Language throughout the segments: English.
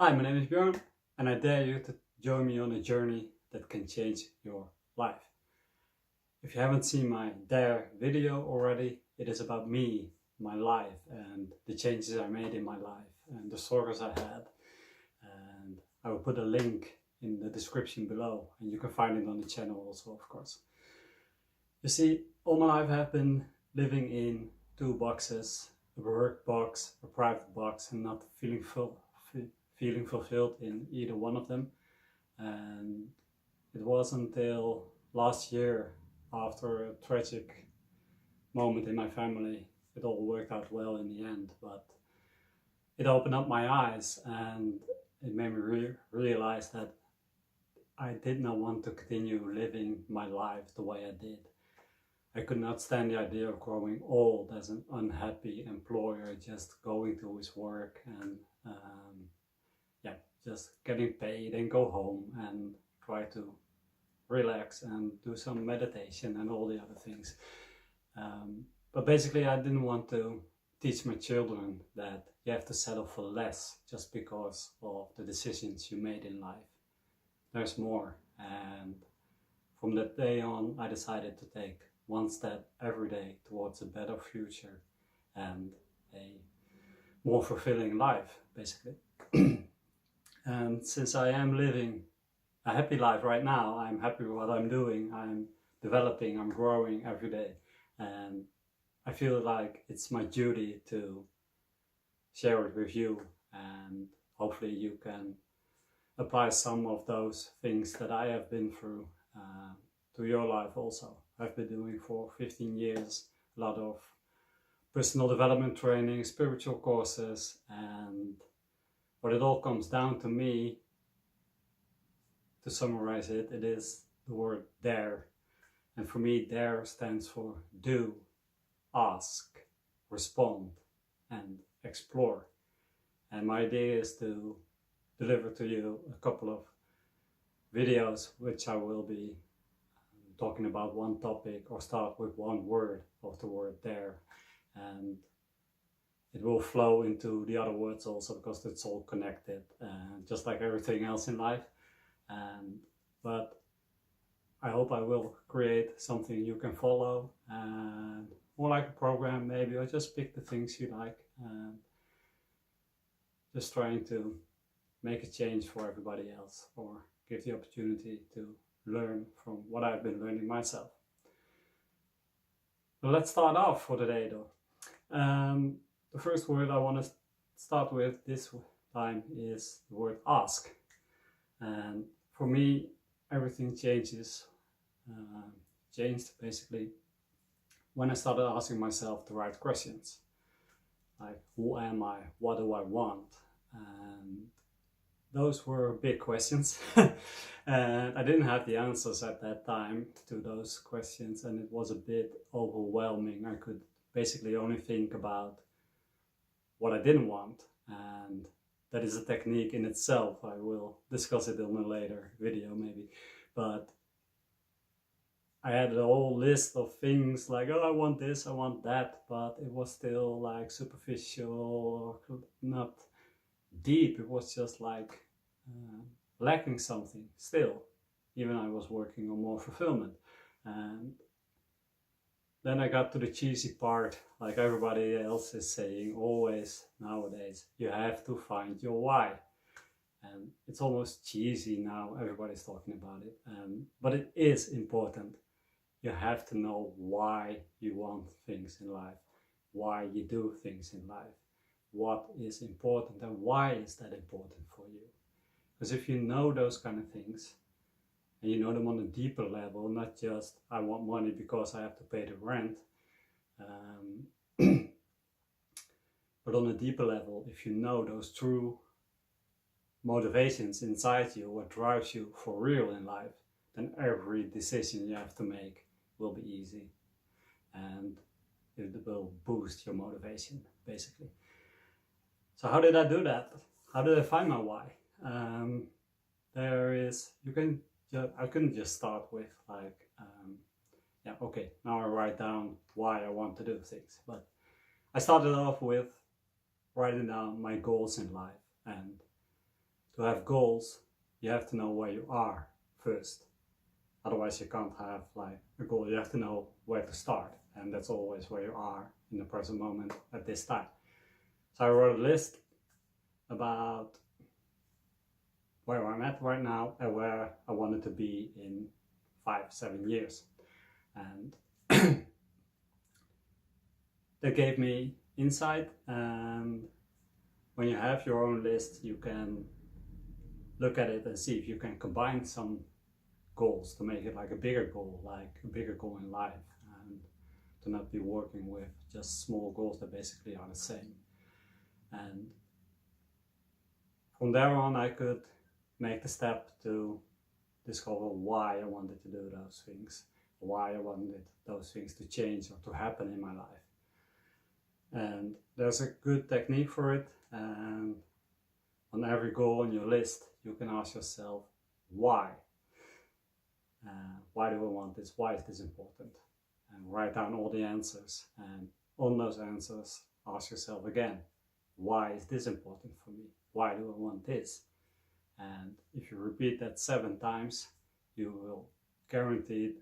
Hi, my name is Björn, and I dare you to join me on a journey that can change your life. If you haven't seen my Dare video already, it is about me, my life, and the changes I made in my life, and the struggles I had. And I will put a link in the description below, and you can find it on the channel also, of course. You see, all my life I've been living in two boxes, a work box, a private box, and not feeling fulfilled in either one of them. And it was until last year, after a tragic moment in my family, it all worked out well in the end, but it opened up my eyes and it made me realize that I did not want to continue living my life the way I did. I could not stand the idea of growing old as an unhappy employer, just going to his work and just getting paid and go home and try to relax and do some meditation and all the other things. But basically I didn't want to teach my children that you have to settle for less just because of the decisions you made in life. There's more, and from that day on I decided to take one step every day towards a better future and a more fulfilling life, basically. And since I am living a happy life right now, I'm happy with what I'm doing, I'm developing, I'm growing every day, and I feel like it's my duty to share it with you, and hopefully you can apply some of those things that I have been through to your life also. I've been doing for 15 years a lot of personal development training, spiritual courses, and what it all comes down to me, to summarize it, it is the word dare. And for me, dare stands for do, ask, respond, and explore. And my idea is to deliver to you a couple of videos which I will be talking about one topic or start with one word of the word dare. And it will flow into the other words also because it's all connected, just like everything else in life. But I hope I will create something you can follow, more like a program maybe, or just pick the things you like, and just trying to make a change for everybody else, or give the opportunity to learn from what I've been learning myself. But let's start off for today though. The first word I want to start with this time is the word ask. And for me, everything changed basically when I started asking myself the right questions. Like, who am I? What do I want? And those were big questions. And I didn't have the answers at that time to those questions, and it was a bit overwhelming. I could basically only think about what I didn't want, and that is a technique in itself. I will discuss it in a later video maybe, but I had a whole list of things like, oh, I want this, I want that, but it was still like superficial, not deep. It was just like lacking something still, even I was working on more fulfillment. And then I got to the cheesy part, like everybody else is saying always nowadays, you have to find your why. And it's almost cheesy now, everybody's talking about it, but it is important. You have to know why you want things in life, why you do things in life, what is important and why is that important for you. Because if you know those kind of things, and you know them on a deeper level, not just I want money because I have to pay the rent, but on a deeper level, if you know those true motivations inside you, what drives you for real in life, then every decision you have to make will be easy, and it will boost your motivation, basically. So how did I do that? How did I find my why? I couldn't just start with like, okay, now I write down why I want to do things. But I started off with writing down my goals in life, and to have goals, you have to know where you are first. Otherwise you can't have like a goal. You have to know where to start, and that's always where you are in the present moment at this time. So I wrote a list about where I'm at right now and where I wanted to be in 5-7 years. And that gave me insight, and when you have your own list, you can look at it and see if you can combine some goals to make it like a bigger goal in life, and to not be working with just small goals that basically are the same. And from there on I could make the step to discover why I wanted to do those things, why I wanted those things to change or to happen in my life. And there's a good technique for it, and on every goal on your list you can ask yourself why. Why do I want this? Why is this important? And write down all the answers, and on those answers ask yourself again, why is this important for me? Why do I want this? And if you repeat that 7 times, you will guaranteed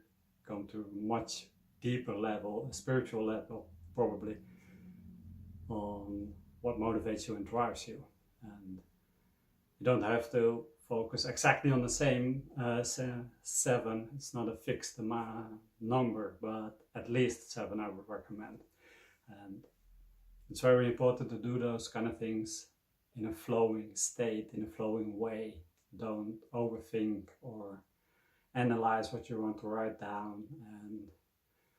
come to a much deeper level, a spiritual level probably, on what motivates you and drives you. And you don't have to focus exactly on the same 7. It's not a fixed number, but at least 7 I would recommend. And it's very important to do those kind of things in a flowing state, in a flowing way. Don't overthink or analyze what you want to write down. And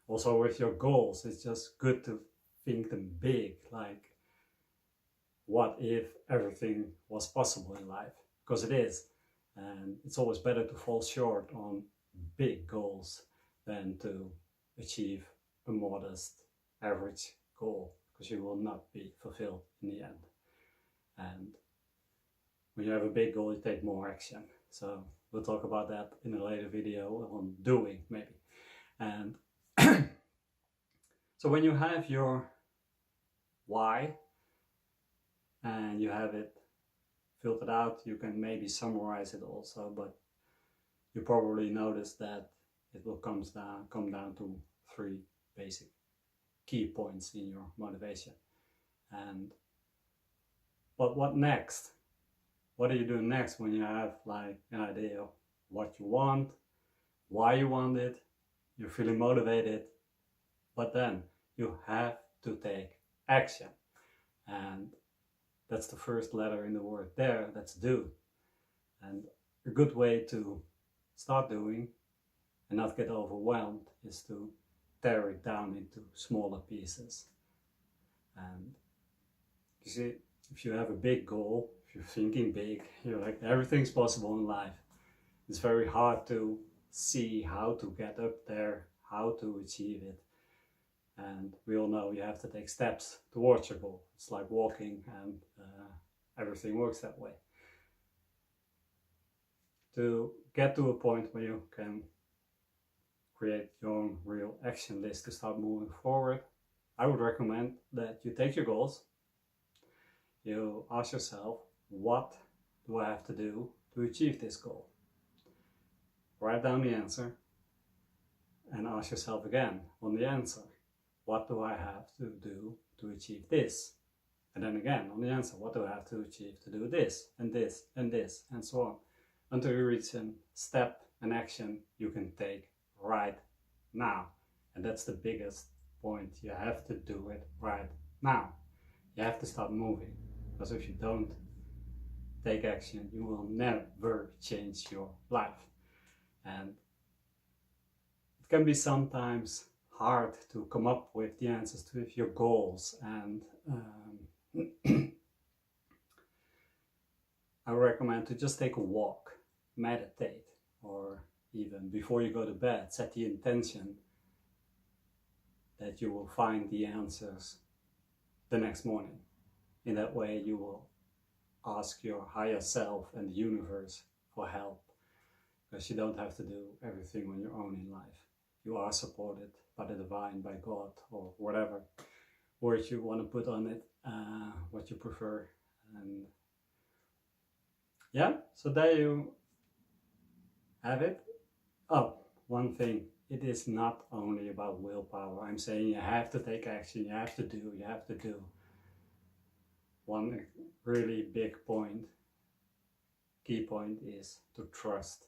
also with your goals, it's just good to think them big, like what if everything was possible in life? Because it is, and it's always better to fall short on big goals than to achieve a modest average goal, because you will not be fulfilled in the end. And when you have a big goal, you take more action. So we'll talk about that in a later video on doing, maybe. And so when you have your why and you have it filtered out, you can maybe summarize it also, but you probably notice that it will come down to 3 basic key points in your motivation. And but what next? What do you do next when you have like an idea of what you want, why you want it, you're feeling motivated, but then you have to take action. And that's the first letter in the word there, that's do. And a good way to start doing and not get overwhelmed is to tear it down into smaller pieces. And you see, if you have a big goal, if you're thinking big, you're like, everything's possible in life. It's very hard to see how to get up there, how to achieve it. And we all know you have to take steps towards your goal. It's like walking, and everything works that way. To get to a point where you can create your own real action list to start moving forward, I would recommend that you take your goals, you ask yourself, what do I have to do to achieve this goal? Write down the answer and ask yourself again on the answer, what do I have to do to achieve this? And then again on the answer, what do I have to achieve to do this and this and this and so on, until you reach a step, an action you can take right now. And that's the biggest point. You have to do it right now. You have to start moving, because if you don't take action, you will never change your life. And it can be sometimes hard to come up with the answers to your goals, and I recommend to just take a walk, meditate, or even before you go to bed, set the intention that you will find the answers the next morning. In that way you will ask your higher self and the universe for help, because you don't have to do everything on your own in life. You are supported by the divine, by God, or whatever word you want to put on it, what you prefer. And Yeah, so there you have it. Oh, one thing, it is not only about willpower. I'm saying you have to take action, you have to do, you have to do. One really big point, key point is to trust.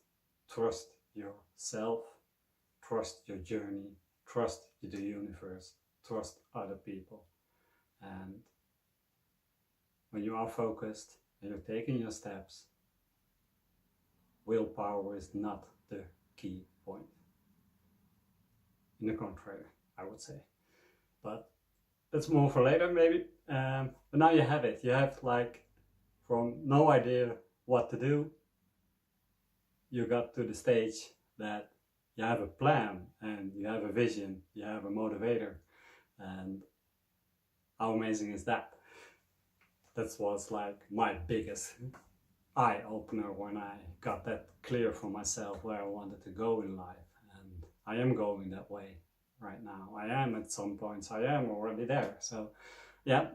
Trust yourself, trust your journey, trust the universe, trust other people. And when you are focused and you're taking your steps, willpower is not the key point. In the contrary, I would say. But that's more for later, maybe. But now you have it. You have like from no idea what to do, you got to the stage that you have a plan and you have a vision, you have a motivator. And how amazing is that? That was like my biggest eye opener when I got that clear for myself where I wanted to go in life. And I am going that way right now. I am at some points, I am already there. So yeah,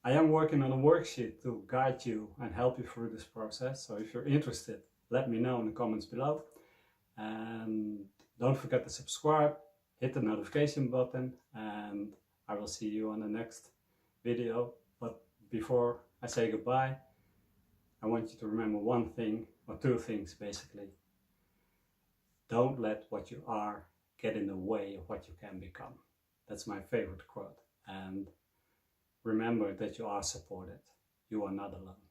I am working on a worksheet to guide you and help you through this process. So if you're interested, let me know in the comments below. And don't forget to subscribe, hit the notification button, and I will see you on the next video. But before I say goodbye, I want you to remember one thing, or two things basically. Don't let what you are get in the way of what you can become. That's my favorite quote. And remember that you are supported. You are not alone.